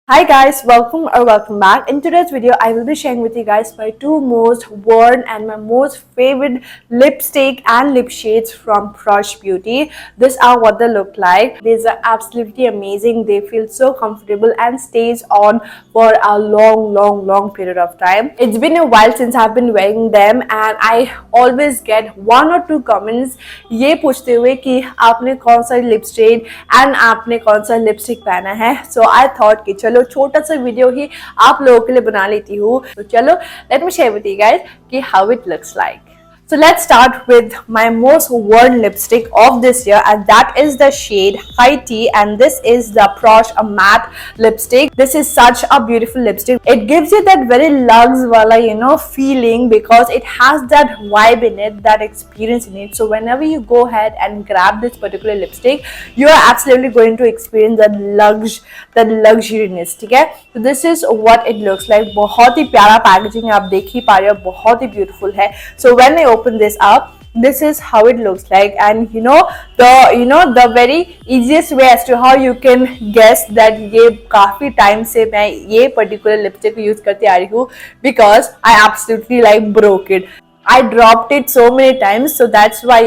Hi guys, welcome back. In today's video, I will be sharing with you guys my two most worn and my most favorite lipstick and lip shades from Prush Beauty. These are what they look like. These are absolutely amazing. They feel so comfortable and stays on for a long period of time. It's been a while since I've been wearing them and I always get one or two comments ये पूछते हुए कि आपने कौन सा lip shade and आपने कौन सा लिपस्टिक पहना है. सो आई थॉट कि चलो छोटा सा वीडियो ही आप लोगों के लिए बना लेती हूँ. तो चलो let me share with you guys कि how it looks like. So let's start with my most worn lipstick of this year, and that is the shade High Tea, and this is the Prush matte lipstick. This is such a beautiful lipstick. It gives you that very luxe wala feeling because it has that vibe in it, that experience in it. So whenever you go ahead and grab this particular lipstick, you are absolutely going to experience that luxuriness. ठीक है? So this is what it looks like. बहुत ही प्यारा packaging आप देख ही पा रहे हो, बहुत ही ब्यूटीफुल है. So when I open this up, this is how it looks like, and the very easiest way as to how you can guess that ये काफी टाइम से मैं ये पर्टिकुलर लिपस्टिक यूज करती आ रही हूँ because I absolutely like broke it. I dropped it so many times, so that's why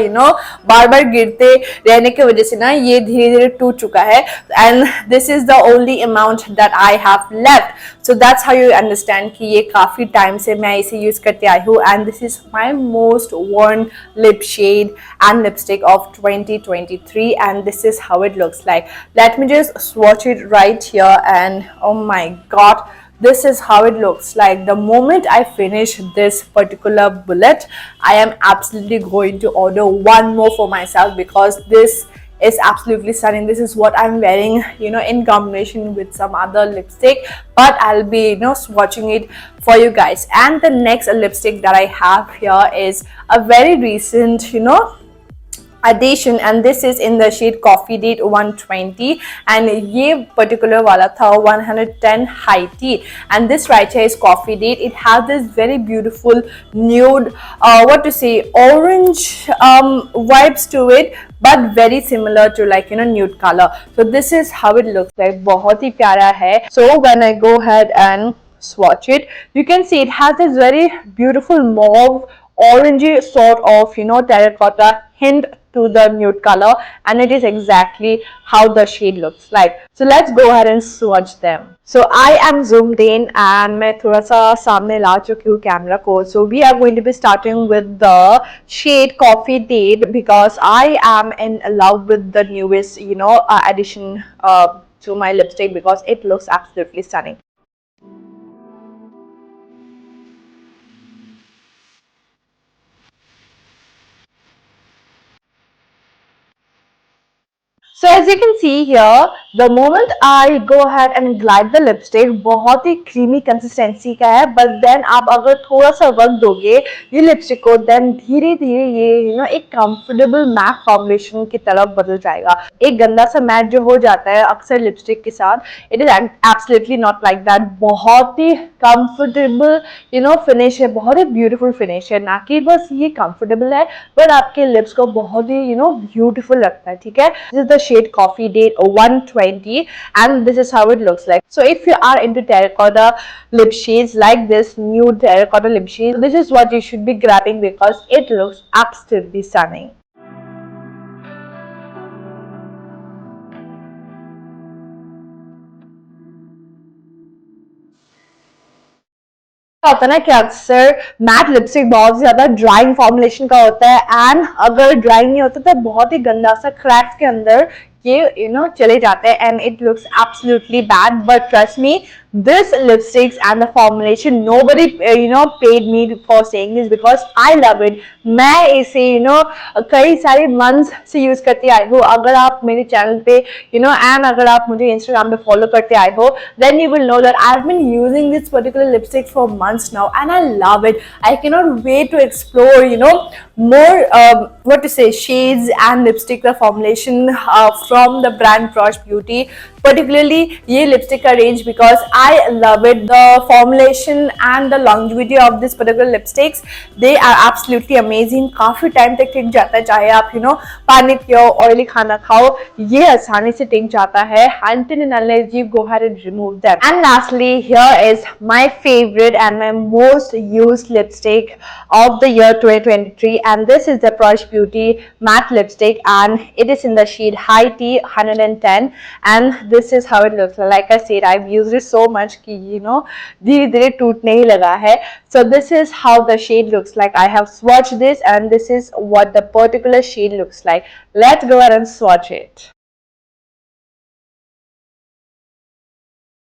बार बार गिरते रहने की वजह से ना ये धीरे धीरे टूट चुका है. And this is the only amount that I have left, so that's how you understand कि ये काफी टाइम से मैं इसे यूज करते आई हूँ. And this is my most worn lip shade and lipstick of 2023, and this is how it looks like. Let me just swatch it right here, and oh my god, this is how it looks like. The moment I finish this particular bullet, I am absolutely going to order one more for myself because this is absolutely stunning. This is what I'm wearing, in combination with some other lipstick, but I'll be, swatching it for you guys. And the next lipstick that I have here is a very recent, addition, and this is in the shade Coffee Date 120, and ये particular वाला था 110 High Tea, and this right here is Coffee Date. It has this very beautiful nude, orange vibes to it, but very similar to nude color. So this is how it looks like. बहुत ही प्यारा है. So when I go ahead and swatch it, you can see it has this very beautiful mauve orangey sort of terracotta hint to the nude color, and it is exactly how the shade looks like. So let's go ahead and swatch them. So I am zoomed in and मैं थोड़ा सा सामने ला चुकी हूँ camera को. So we are going to be starting with the shade Coffee Date because I am in love with the newest addition to my lipstick because it looks absolutely stunning. So as you can see here, the moment I go ahead and glide the lipstick, बहुत ही creamy consistency का है, but then आप अगर थोड़ा सा वक्त दोगे ये लिपस्टिक को, then धीरे धीरे ये एक comfortable matte formulation की तरफ बदल जाएगा. एक गंदा सा मैट जो हो जाता है अक्सर लिपस्टिक के साथ, it is absolutely not like that. बहुत ही comfortable finish है, बहुत ही beautiful finish है, ना कि बस ये comfortable है but आपके lips को बहुत ही beautiful लगता है. ठीक है? This is the shade Coffee Date 120, and this is how it looks like. So if you are into terracotta lip shades like this nude terracotta lip shade, this is what you should be grabbing because it looks absolutely stunning. होता है ना कि अक्सर matte lipstick बहुत ज्यादा drawing formulation का होता है, एंड अगर ड्राइंग नहीं होता तो बहुत ही गंदा सा क्रैक्स के अंदर ये चले जाते हैं, and it looks absolutely bad. But trust me, this lipsticks and the formulation, nobody paid me for saying this because I love it. मैं इसे कई सारे months से यूज करती आई हूँ. अगर आप मेरे चैनल पे and अगर आप मुझे इंस्टाग्राम पे फॉलो करते आए हो, then you will know that I've been using this particular lipstick for months now and I love it. I cannot wait to explore more shades and lipstick the formulation from the brand Prush Beauty. particularly ये lipstick का range because I love it. The formulation and the longevity of this particular lipsticks, they are absolutely amazing. काफी time तक टिक जाता है, चाहे आप पानी पियो, ऑयली खाना खाओ, ये आसानी से टिक जाता है until and unless you go ahead and remove them. And lastly, here is my favorite and my most used lipstick of the year 2023, and this is the Prush Beauty matte lipstick, and it is in the shade High Tea 110, and this is how it looks. Like I said, I've used it so much कि धीरे धीरे टूटने ही लगा है. So this is how the shade looks like. I have swatched this, and this is what the particular shade looks like. Let's go ahead and swatch it.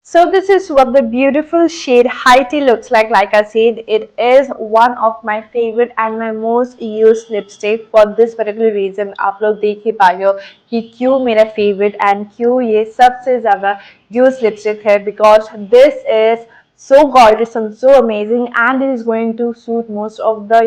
So this is what the beautiful shade High Tea looks like. Like I said, it is one of my favorite and my most used lipstick. For this particular reason, आप लोग देख ही पाए हो कि क्यों मेरा favorite and क्यों ये सबसे ज़्यादा used lipstick है, because this is so gorgeous and so amazing, and it is going to suit most of the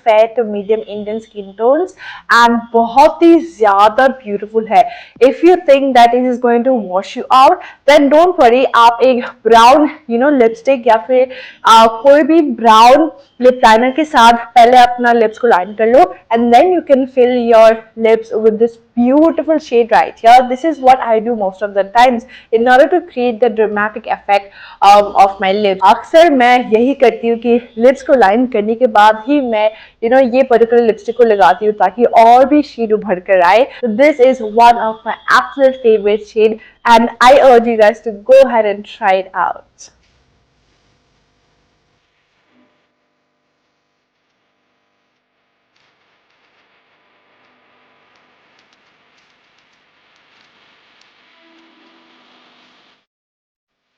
fair to medium Indian skin tones, and बहुत ही ज़्यादा beautiful है. If you think that it is going to wash you out, then don't worry. आप एक brown lipstick या फिर कोई भी brown lip liner के साथ पहले अपना lips को line कर लो, and then you can fill your lips with this beautiful shade right here. This is what I do most of the times in order to create the dramatic effect of my lips. अक्सर मैं यही करती हूँ कि lips को line करने के बाद ही मैं ये particular lipstick को लगाती हूँ ताकि और भी shade उभर कर आए. So this is one of my absolute favorite shade, and I urge you guys to go ahead and try it out.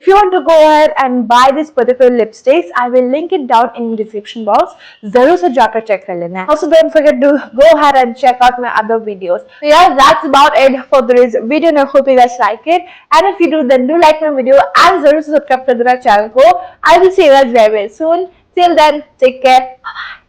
If you want to go ahead and buy this particular lipsticks, I will link it down in the description box. जरूर से जाकर check कर लेना है. Also, don't forget to go ahead and check out my other videos. So yeah, that's about it for today's video, and I hope you guys like it. And if you do, then do like my video and जरूर से subscribe कर देना channel को. I will see you guys very very soon. Till then, take care. Bye bye.